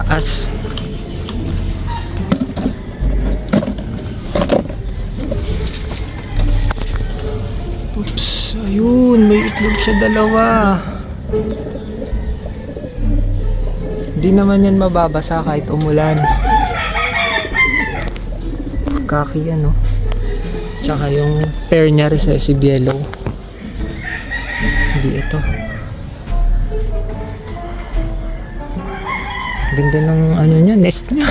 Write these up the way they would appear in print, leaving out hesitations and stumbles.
taas. Oops, ayun, may itlog siya dalawa. Di naman yan mababasa kahit umulan. Kaki yan, no? Tsaka yung pair niya recessive yellow. Hindi ito. Ganda ng ano niya, nest niya.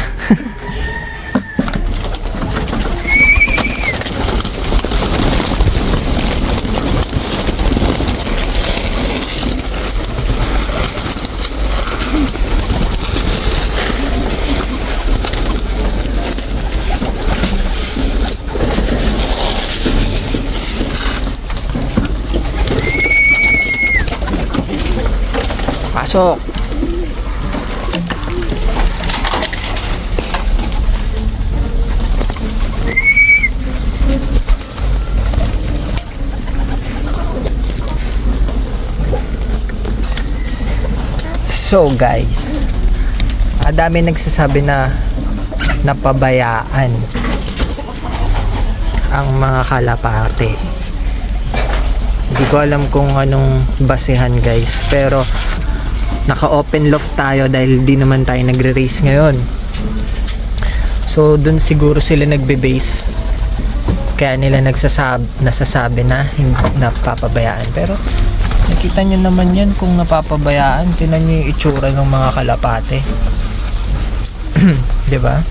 Pasok. So guys, dami nagsasabi na napabayaan ang mga kalapate. Hindi ko alam kung anong basehan guys, pero naka-open loft tayo dahil di naman tayo nagre-race ngayon. So dun siguro sila nagbe-base, kaya nila nasasabi na hindi napapabayaan. Pero nakita nyo naman yan kung napapabayaan. Tingnan nyo yung itsura ng mga kalapate. Diba?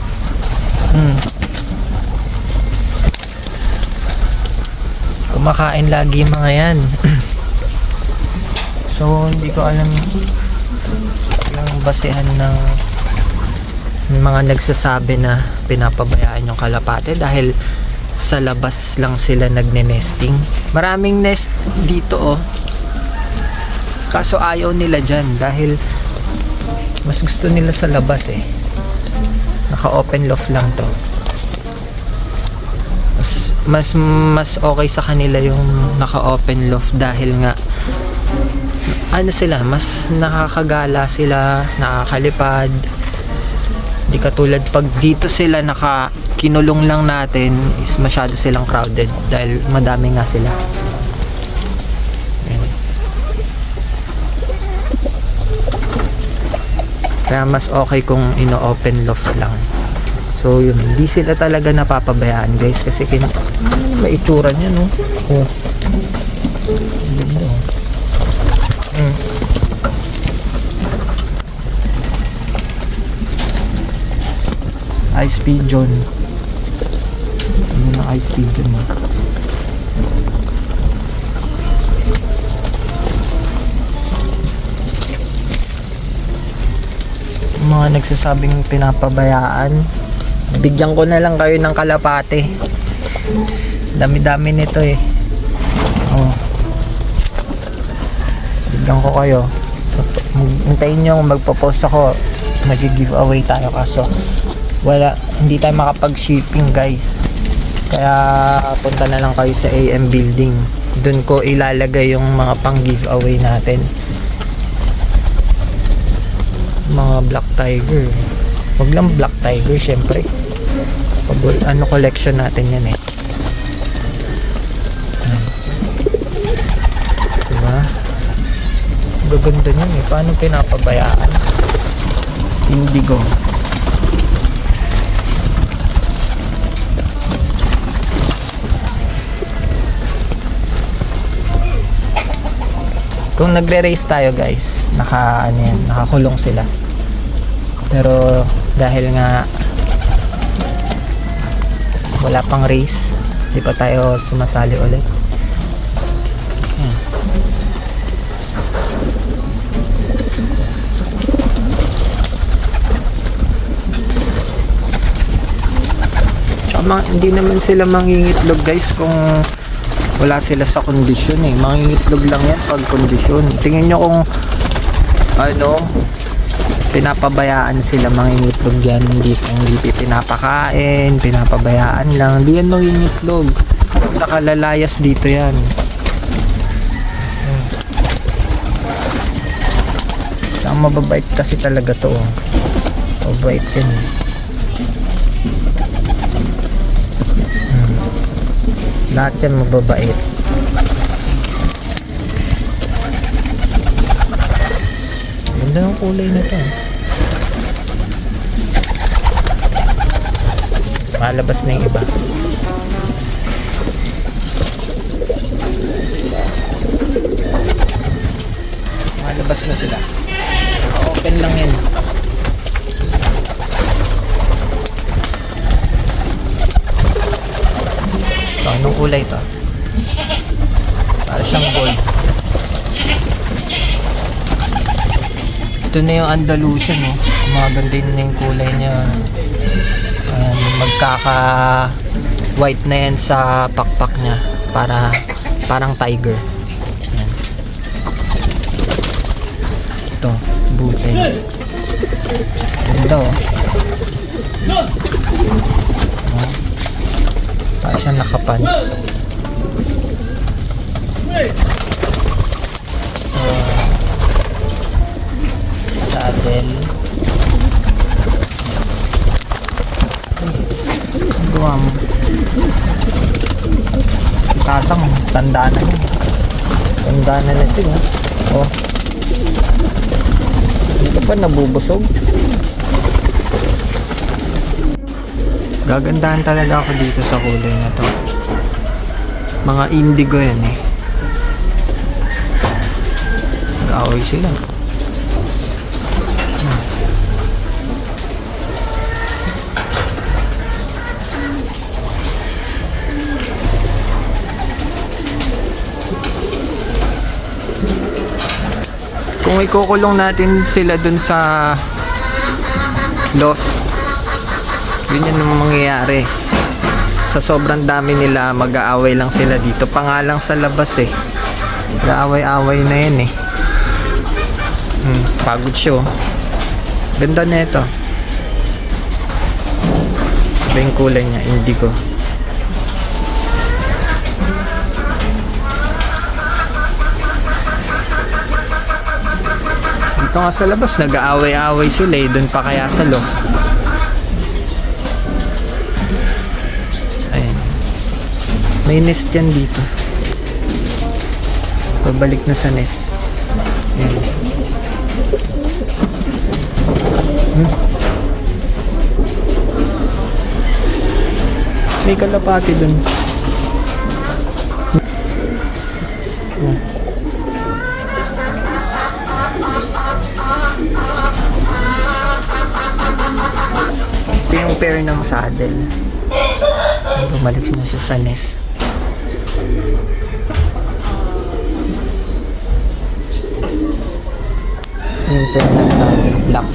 Kumakain lagi yung mga yan. So hindi ko alam yung basehan ng mga nagsasabi na pinapabayaan yung kalapate dahil sa labas lang sila nagne-nesting. Maraming nest dito oh. Kaso ayaw nila dyan dahil mas gusto nila sa labas eh. Naka-open loft lang to. Mas okay sa kanila yung naka-open loft dahil nga ano sila, mas nakakagala sila, nakakalipad. Di katulad pag dito sila kinulong lang natin is masyado silang crowded dahil madami nga sila. Kaya mas okay kung ino-open loft lang. So yun, hindi sila talaga napapabayaan guys kasi may itsura niya no. Oh. Ice pigeon. Ano na ice pigeon mo? Mga nagsasabing pinapabayaan, bigyan ko na lang kayo ng kalapate. Dami-dami nito eh. Oh. Bigyan ko kayo. Hintayin nyo magpo-post ako, mag-giveaway tayo kaso hindi tayo makapag-shipping guys. Kaya punta na lang kayo sa AM building. Doon ko ilalagay yung mga pang-giveaway natin. Mga black tiger. Wag lang black tiger syempre. Collection natin yan eh. Diba? Gaganda nyo eh. Paano pinapabayaan? Indigo. Kung nagre-race tayo guys, nakakulong sila. Pero dahil nga wala pang race, di pa tayo sumasali ulit. Tsaka hindi naman sila mangingitlog guys kung wala sila sa kondisyon eh. Mangingitlog lang yan pag kondisyon. Tingin nyo kung pinapabayaan sila, mangingitlog yan. Hindi pinapakain, pinapabayaan lang. Hindi yan mangingitlog. Saka lalayas dito yan. Saka mababait kasi talaga to. Mabait yan eh. Lahat yan mababait. Ganda ng kulay na to. Malabas na yung iba. Malabas na sila. Open lang yan. Ito, anong kulay to? Para siyang gold. Ito na yung Andalusian, oh. Maganda na yung kulay niya. Magkaka white na yan sa pakpak niya. Parang tiger. Ayan. Ito, butin. Ganda, oh. Para siyang nakapants. Saddle. Gawa mo. Si tatang, tanda na yun. Tanda na natin, ha? Oh. Hindi ka pa nabubusog. Gagandahan talaga ako dito sa kulay na to. Mga indigo yan eh. Nag-away sila. Kung ikukulong natin sila dun sa loft, yun yan ang mangyayari. Sa sobrang dami nila, mag-aaway lang sila dito. Pa nga lang sa labas eh. Mag-aaway-aaway na yan eh. Pagod siya. Ganda na ito. Iba yung kulay niya, indigo. Dito nga sa labas, nag-aaway-aaway sila eh. Doon pa kaya sa loob. Ayan. May nest yan dito. Pabalik na sa nest. Ayan. May kalapati doon. Ito yung pair ng saddle. Bumalik na siya sa nest. Yung pair ng saddle, black.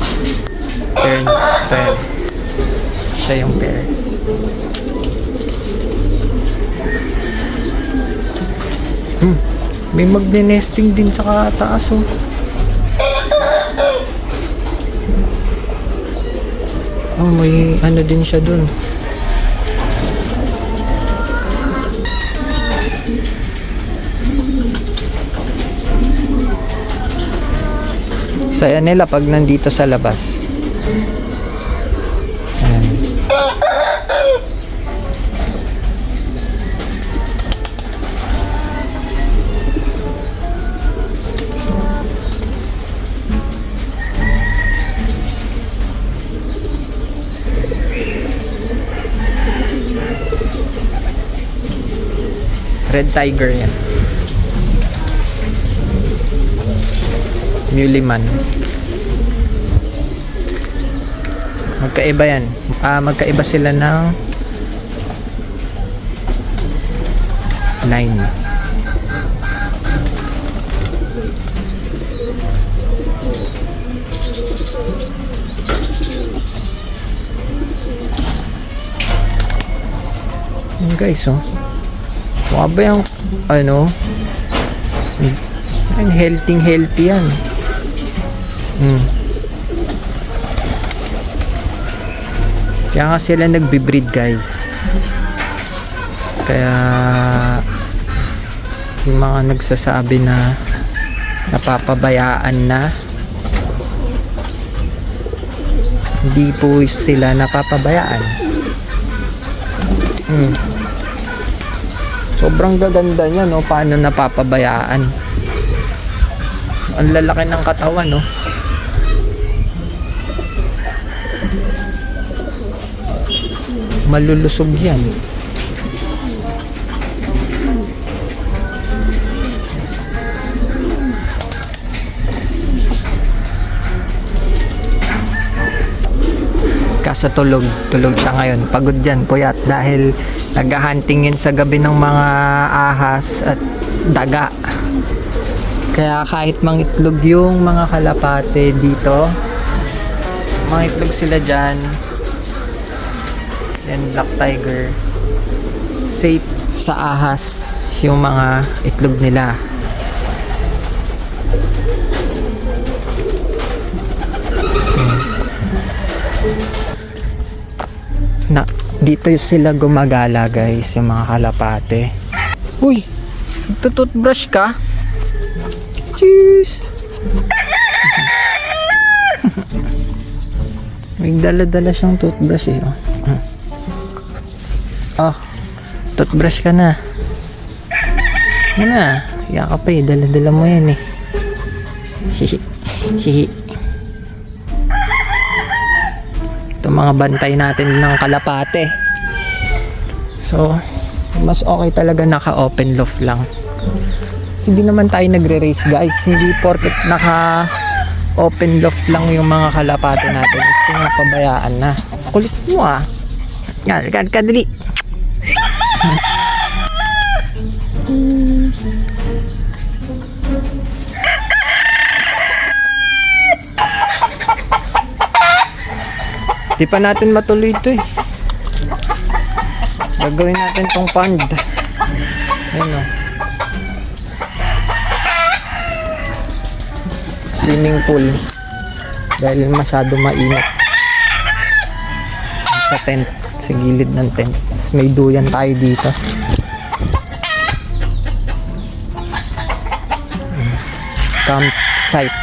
Pair. Siya yung pair. May magne-nesting din sa taas, oh. Oh, may ano din siya dun. Saya nila pag nandito sa labas. Ayan. Red tiger yan. Muleyman. Magkaiba yan. Magkaiba sila ng line. Yan guys, oh. Mukha ba yung ano? Healthy yan. Kaya nga sila nagbe-breed, guys. Kaya yung mga nagsasabi na napapabayaan na, Hindi po sila napapabayaan. Sobrang gaganda niya, no? Paano napapabayaan? Ang lalaki ng katawan, no? Malulusog yan. Kaso tulog siya ngayon. Pagod yan, puyat, dahil naghahunting yun sa gabi ng mga ahas at daga. Kaya kahit mangitlog yung mga kalapate dito, mangitlog sila dyan. Then black tiger, safe sa ahas yung mga itlog nila. Na, dito sila gumagala guys, yung mga kalapate. Uy, tututbrush ka? Cheers! May dala-dala siyang toothbrush eh. Oh, toothbrush ka na. Ano na? Hiya ka pa eh, dala-dala mo yan eh. Hihi. Hihi. Ito mga bantay natin ng kalapate. So, mas okay talaga naka-open loft lang. Kasi hindi naman tayo nagre-race guys. Hindi porket naka-open loft lang yung mga kalapate natin. Gusto nga pabayaan na. Kulit mo ah. Yan, kadali. Di pa natin matuloy ito eh. Gagawin natin tong pond. Ayun o. Swimming pool. Dahil masyado mainit. Sa tent. Sa gilid ng tent. Tapos may duyan tayo dito. Campsite.